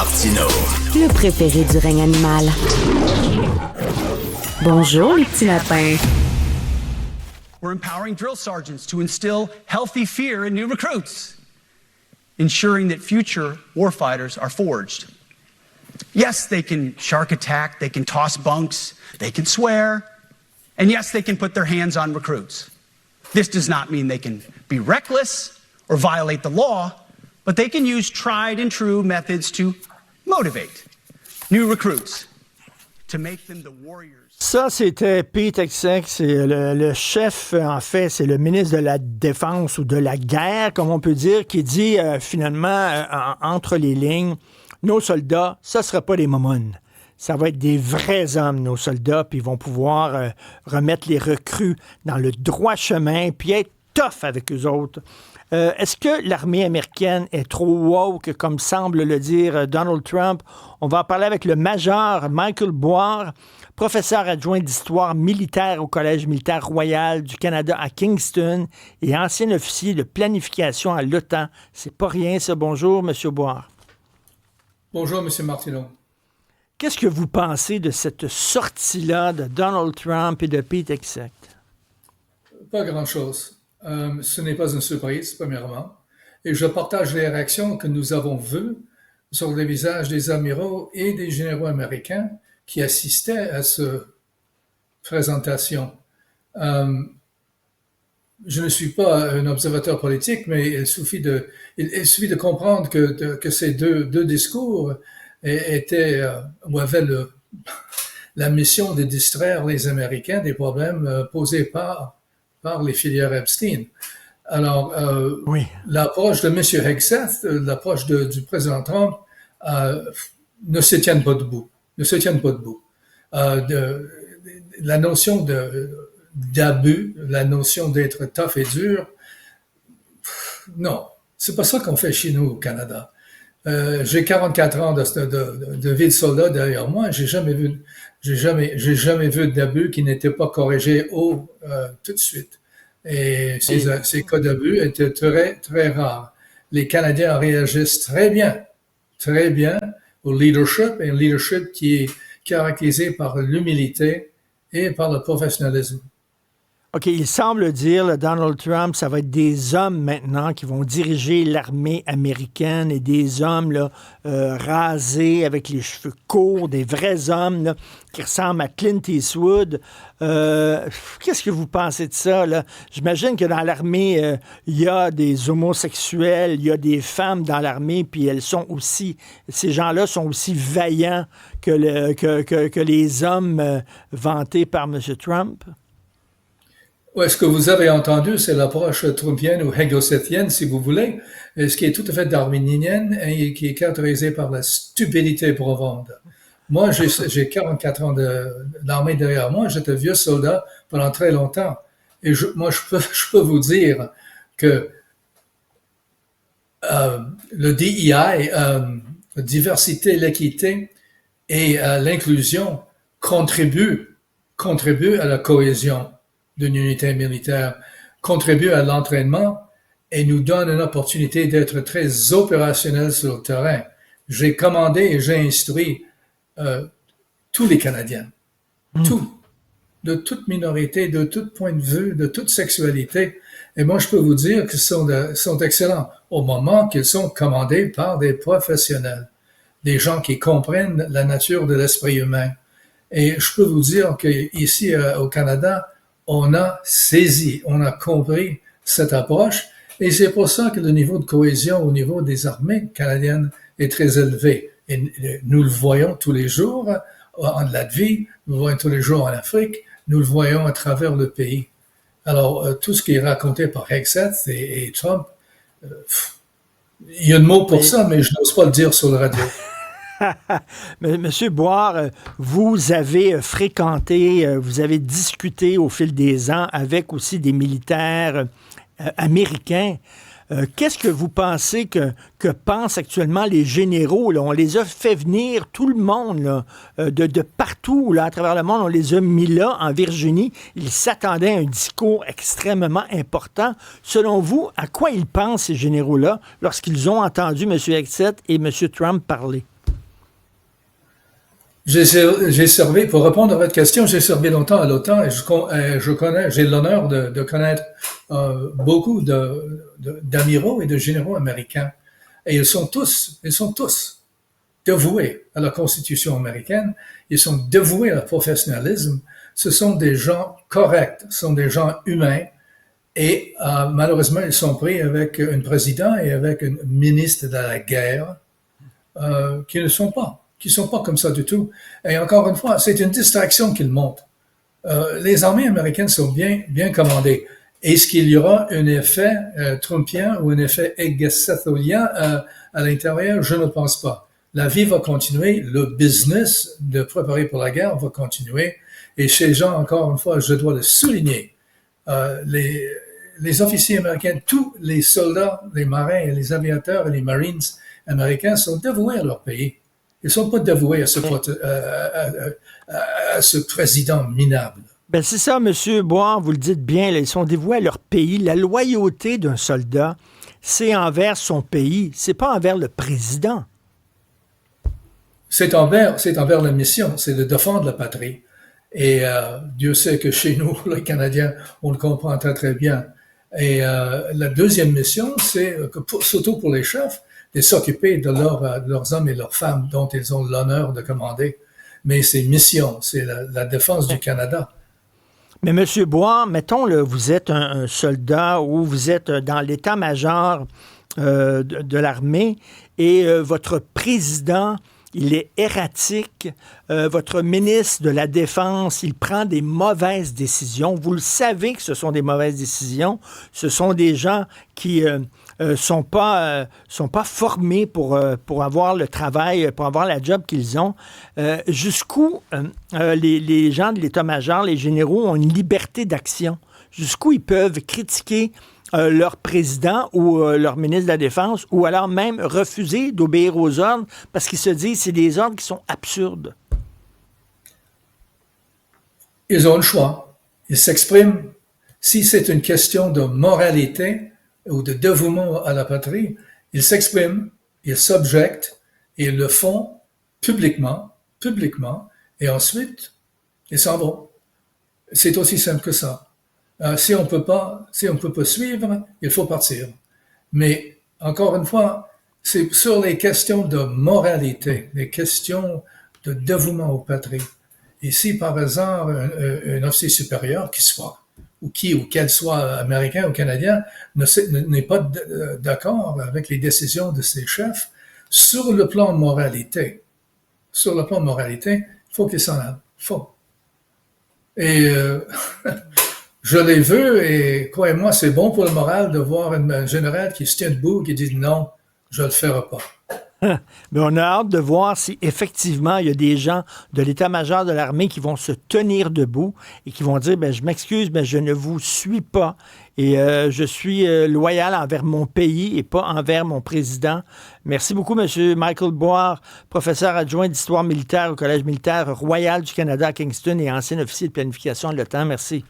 Martineau. Le préféré du règne animal. Bonjour, les petits lapins. We're empowering drill sergeants to instill healthy fear in new recruits, ensuring that future warfighters are forged. Yes, they can shark attack, they can toss bunks, they can swear, and yes, they can put their hands on recruits. This does not mean they can be reckless or violate the law, but they can use tried and true methods to motivate new recruits, to make them the warriors. Ça, c'était Pete Hegseth, c'est le chef, en fait, c'est le ministre de la Défense ou de la guerre, comme on peut dire, qui dit finalement, entre les lignes, nos soldats, ça ne sera pas des momounes. Ça va être des vrais hommes, nos soldats, puis ils vont pouvoir remettre les recrues dans le droit chemin, puis être tough avec eux autres. Est-ce que l'armée américaine est trop woke, comme semble le dire Donald Trump? On va en parler avec le major Michael Boire, professeur adjoint d'histoire militaire au Collège militaire royal du Canada à Kingston et ancien officier de planification à l'OTAN. C'est pas rien, ça. Bonjour, M. Boire. Bonjour, M. Martineau. Qu'est-ce que vous pensez de cette sortie-là de Donald Trump et de Pete Hegseth? Pas grand-chose. Ce n'est pas une surprise, premièrement. Et je partage les réactions que nous avons vues sur les visages des amiraux et des généraux américains qui assistaient à cette présentation. Je ne suis pas un observateur politique, mais il suffit de comprendre que ces deux discours avaient la mission de distraire les Américains des problèmes posés par les filières Epstein. Alors, oui. L'approche de M. Hegseth, l'approche du président Trump, ne se tiennent pas debout. La notion d'abus, la notion d'être tough et dur, non, c'est pas ça qu'on fait chez nous au Canada. J'ai 44 ans de vie de soldat derrière moi. J'ai jamais vu d'abus qui n'étaient pas corrigés tout de suite. Et ces cas d'abus étaient très, très rares. Les Canadiens réagissent très bien au leadership, et un leadership qui est caractérisé par l'humilité et par le professionnalisme. OK, il semble dire, Donald Trump, ça va être des hommes maintenant qui vont diriger l'armée américaine et des hommes là, rasés avec les cheveux courts, des vrais hommes là, qui ressemblent à Clint Eastwood. Qu'est-ce que vous pensez de ça, là? J'imagine que dans l'armée, il y a des homosexuels, il y a des femmes dans l'armée, puis elles sont aussi, ces gens-là sont aussi vaillants que les hommes vantés par M. Trump. Ouais, ce que vous avez entendu, c'est l'approche trumpienne ou hegsethtienne, si vous voulez, ce qui est tout à fait darwinienne et qui est caractérisé par la stupidité profonde. Moi, j'ai 44 ans d'armée derrière moi, j'étais vieux soldat pendant très longtemps. Et je peux vous dire que le DEI, la diversité, l'équité et l'inclusion contribuent à la cohésion d'une unité militaire, contribue à l'entraînement et nous donne une opportunité d'être très opérationnel sur le terrain. J'ai commandé et j'ai instruit tous les Canadiens, de toute minorité, de tout point de vue, de toute sexualité. Et moi, je peux vous dire qu'ils sont excellents au moment qu'ils sont commandés par des professionnels, des gens qui comprennent la nature de l'esprit humain. Et je peux vous dire qu'ici au Canada, on a saisi, on a compris cette approche et c'est pour ça que le niveau de cohésion au niveau des armées canadiennes est très élevé. Et nous le voyons tous les jours en Latvie, nous le voyons tous les jours en Afrique, nous le voyons à travers le pays. Alors, tout ce qui est raconté par Hegseth et Trump, il y a un mot pour ça, mais je n'ose pas le dire sur la radio. Monsieur Boire, vous avez fréquenté, vous avez discuté au fil des ans avec aussi des militaires américains. Qu'est-ce que vous pensez que pensent actuellement les généraux? Là? On les a fait venir, tout le monde, là, de partout là, à travers le monde. On les a mis là, en Virginie. Ils s'attendaient à un discours extrêmement important. Selon vous, à quoi ils pensent, ces généraux-là, lorsqu'ils ont entendu M. Hegseth et M. Trump parler? J'ai servi, pour répondre à votre question, j'ai servi longtemps à l'OTAN et j'ai l'honneur de connaître beaucoup d'amiraux et de généraux américains. Et ils sont tous dévoués à la Constitution américaine, ils sont dévoués à le professionnalisme. Ce sont des gens corrects, ce sont des gens humains. Et malheureusement, ils sont pris avec un président et avec un ministre de la guerre qui sont pas comme ça du tout. Et encore une fois, c'est une distraction qu'ils montrent. Les armées américaines sont bien commandées. Est-ce qu'il y aura un effet trumpien ou un effet eggessetholien à l'intérieur? Je ne pense pas. La vie va continuer, le business de préparer pour la guerre va continuer. Et ces gens, encore une fois, je dois le souligner, les officiers américains, tous les soldats, les marins et les aviateurs et les marines américains sont dévoués à leur pays. Ils ne sont pas dévoués à ce président minable. Ben c'est ça, M. Boire, vous le dites bien, là, ils sont dévoués à leur pays. La loyauté d'un soldat, c'est envers son pays, c'est pas envers le président. C'est envers la mission, c'est de défendre la patrie. Et Dieu sait que chez nous, les Canadiens, on le comprend très très bien. Et la deuxième mission, c'est surtout pour les chefs, de s'occuper de leurs hommes et leurs femmes dont ils ont l'honneur de commander. Mais c'est mission, c'est la défense du Canada. Mais M. Boire, mettons, là, vous êtes un soldat ou vous êtes dans l'état-major de l'armée et votre président, il est erratique. Votre ministre de la Défense, il prend des mauvaises décisions. Vous le savez que ce sont des mauvaises décisions. Ce sont des gens qui sont pas formés pour avoir le travail, pour avoir la job qu'ils ont. Jusqu'où les gens de l'état-major, les généraux, ont une liberté d'action? Jusqu'où ils peuvent critiquer leur président ou leur ministre de la Défense, ou alors même refuser d'obéir aux ordres parce qu'ils se disent que c'est des ordres qui sont absurdes. Ils ont le choix. Ils s'expriment. Si c'est une question de moralité ou de dévouement à la patrie, ils s'expriment, ils s'objectent et ils le font publiquement, et ensuite, ils s'en vont. C'est aussi simple que ça. Si on peut pas suivre, il faut partir. Mais encore une fois, c'est sur les questions de moralité, les questions de dévouement aux patries. Et si par exemple un officier supérieur ou qu'elle soit américain ou canadien, n'est pas d'accord avec les décisions de ses chefs, sur le plan moralité, il faut qu'il s'en aille. Faut. Et je l'ai vu et croyez-moi, c'est bon pour le moral de voir un général qui se tient debout, qui dit non, je le ferai pas. Mais on a hâte de voir si effectivement il y a des gens de l'état-major de l'armée qui vont se tenir debout et qui vont dire je m'excuse, mais je ne vous suis pas et je suis loyal envers mon pays et pas envers mon président. Merci beaucoup, M. Michael Boire, professeur adjoint d'histoire militaire au Collège militaire royal du Canada à Kingston et ancien officier de planification de l'OTAN. Merci.